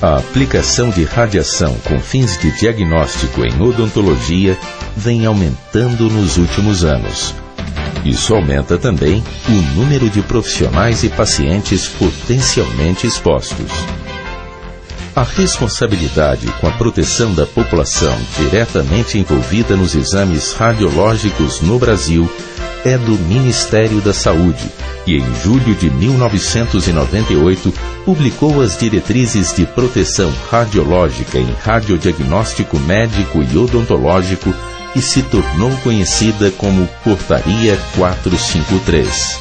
A aplicação de radiação com fins de diagnóstico em odontologia vem aumentando nos últimos anos. Isso aumenta também o número de profissionais e pacientes potencialmente expostos. A responsabilidade com a proteção da população diretamente envolvida nos exames radiológicos no Brasil é do Ministério da Saúde, que em julho de 1998 publicou as diretrizes de proteção radiológica em radiodiagnóstico médico e odontológico e se tornou conhecida como Portaria 453.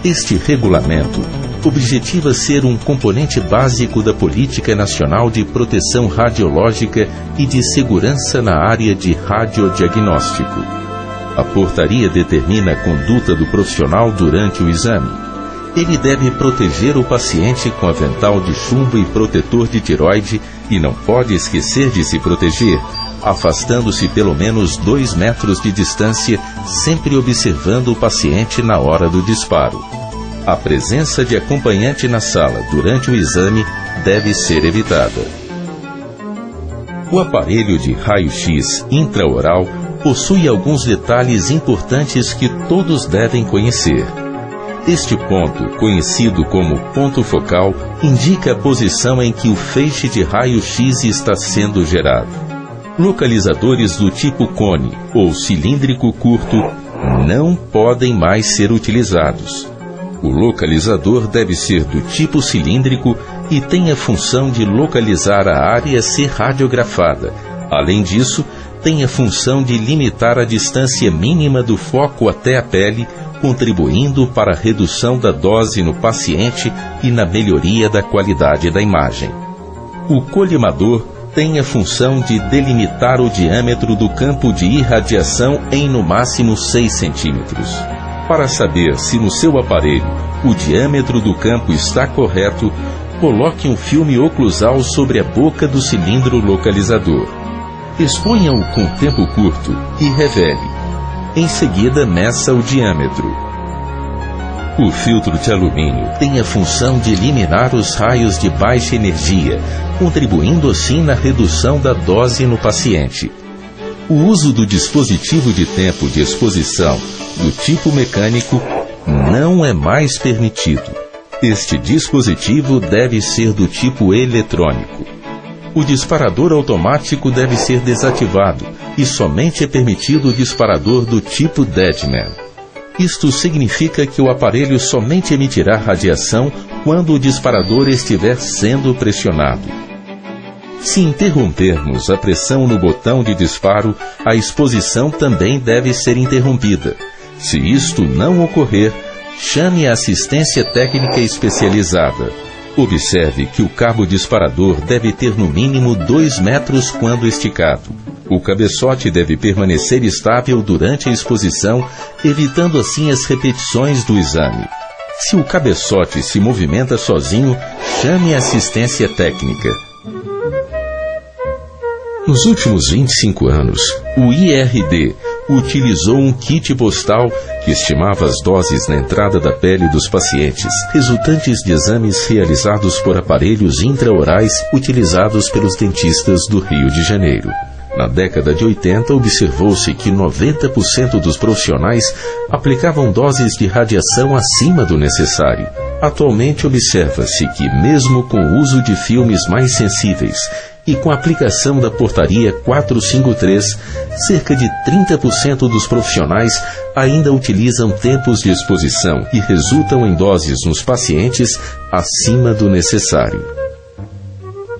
Este regulamento objetiva ser um componente básico da Política Nacional de Proteção Radiológica e de Segurança na área de radiodiagnóstico. A portaria determina a conduta do profissional durante o exame. Ele deve proteger o paciente com avental de chumbo e protetor de tireoide e não pode esquecer de se proteger, afastando-se pelo menos 2 metros de distância, sempre observando o paciente na hora do disparo. A presença de acompanhante na sala durante o exame deve ser evitada. O aparelho de raio-x intraoral possui alguns detalhes importantes que todos devem conhecer. Este ponto, conhecido como ponto focal, indica a posição em que o feixe de raio-x está sendo gerado. Localizadores do tipo cone ou cilíndrico curto não podem mais ser utilizados. O localizador deve ser do tipo cilíndrico e tem a função de localizar a área a ser radiografada. Além disso, tem a função de limitar a distância mínima do foco até a pele, contribuindo para a redução da dose no paciente e na melhoria da qualidade da imagem. O colimador tem a função de delimitar o diâmetro do campo de irradiação em no máximo 6 centímetros. Para saber se no seu aparelho o diâmetro do campo está correto, coloque um filme oclusal sobre a boca do cilindro localizador. Exponha-o com tempo curto e revele. Em seguida, meça o diâmetro. O filtro de alumínio tem a função de eliminar os raios de baixa energia, contribuindo assim na redução da dose no paciente. O uso do dispositivo de tempo de exposição do tipo mecânico não é mais permitido. Este dispositivo deve ser do tipo eletrônico. O disparador automático deve ser desativado e somente é permitido o disparador do tipo Deadman. Isto significa que o aparelho somente emitirá radiação quando o disparador estiver sendo pressionado. Se interrompermos a pressão no botão de disparo, a exposição também deve ser interrompida. Se isto não ocorrer, chame a assistência técnica especializada. Observe que o cabo disparador deve ter no mínimo 2 metros quando esticado. O cabeçote deve permanecer estável durante a exposição, evitando assim as repetições do exame. Se o cabeçote se movimenta sozinho, chame a assistência técnica. Nos últimos 25 anos, o IRD utilizou um kit postal que estimava as doses na entrada da pele dos pacientes, resultantes de exames realizados por aparelhos intraorais utilizados pelos dentistas do Rio de Janeiro. Na década de 80, observou-se que 90% dos profissionais aplicavam doses de radiação acima do necessário. Atualmente, observa-se que, mesmo com o uso de filmes mais sensíveis e com a aplicação da Portaria 453, cerca de 30% dos profissionais ainda utilizam tempos de exposição e resultam em doses nos pacientes acima do necessário.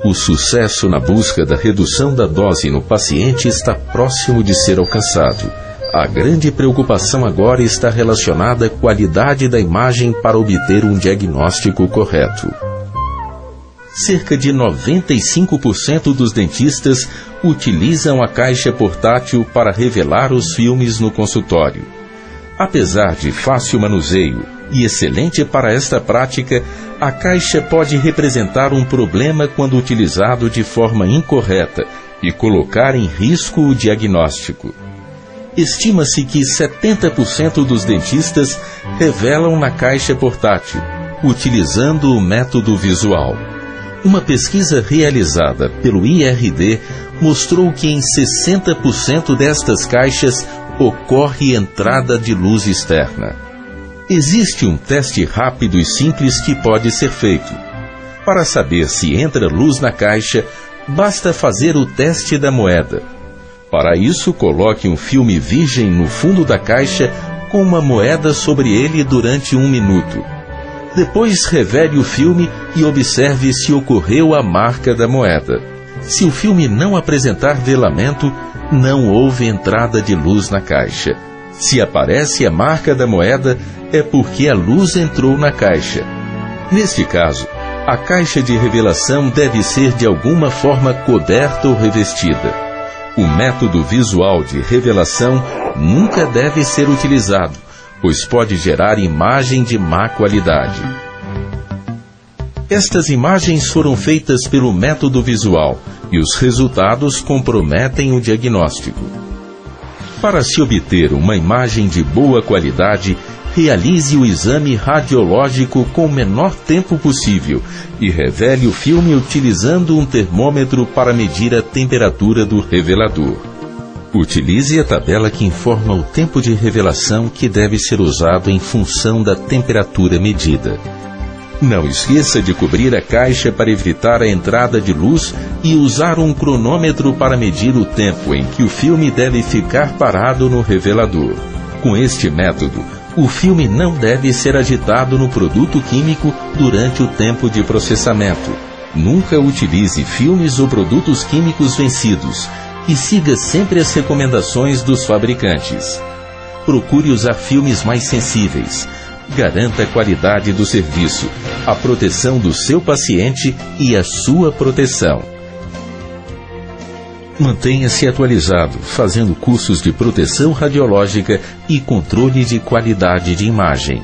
O sucesso na busca da redução da dose no paciente está próximo de ser alcançado. A grande preocupação agora está relacionada à qualidade da imagem para obter um diagnóstico correto. Cerca de 95% dos dentistas utilizam a caixa portátil para revelar os filmes no consultório. Apesar de fácil manuseio e excelente para esta prática, a caixa pode representar um problema quando utilizado de forma incorreta e colocar em risco o diagnóstico. Estima-se que 70% dos dentistas revelam na caixa portátil, utilizando o método visual. Uma pesquisa realizada pelo IRD mostrou que em 60% destas caixas ocorre entrada de luz externa. Existe um teste rápido e simples que pode ser feito. Para saber se entra luz na caixa, basta fazer o teste da moeda. Para isso, coloque um filme virgem no fundo da caixa com uma moeda sobre ele durante 1 minuto. Depois revele o filme e observe se ocorreu a marca da moeda. Se o filme não apresentar velamento, não houve entrada de luz na caixa. Se aparece a marca da moeda, é porque a luz entrou na caixa. Neste caso, a caixa de revelação deve ser de alguma forma coberta ou revestida. O método visual de revelação nunca deve ser utilizado, pois pode gerar imagem de má qualidade. Estas imagens foram feitas pelo método visual e os resultados comprometem o diagnóstico. Para se obter uma imagem de boa qualidade, realize o exame radiológico com o menor tempo possível e revele o filme utilizando um termômetro para medir a temperatura do revelador. Utilize a tabela que informa o tempo de revelação que deve ser usado em função da temperatura medida. Não esqueça de cobrir a caixa para evitar a entrada de luz e usar um cronômetro para medir o tempo em que o filme deve ficar parado no revelador. Com este método, o filme não deve ser agitado no produto químico durante o tempo de processamento. Nunca utilize filmes ou produtos químicos vencidos e siga sempre as recomendações dos fabricantes. Procure usar filmes mais sensíveis. Garanta a qualidade do serviço, a proteção do seu paciente e a sua proteção. Mantenha-se atualizado, fazendo cursos de proteção radiológica e controle de qualidade de imagem.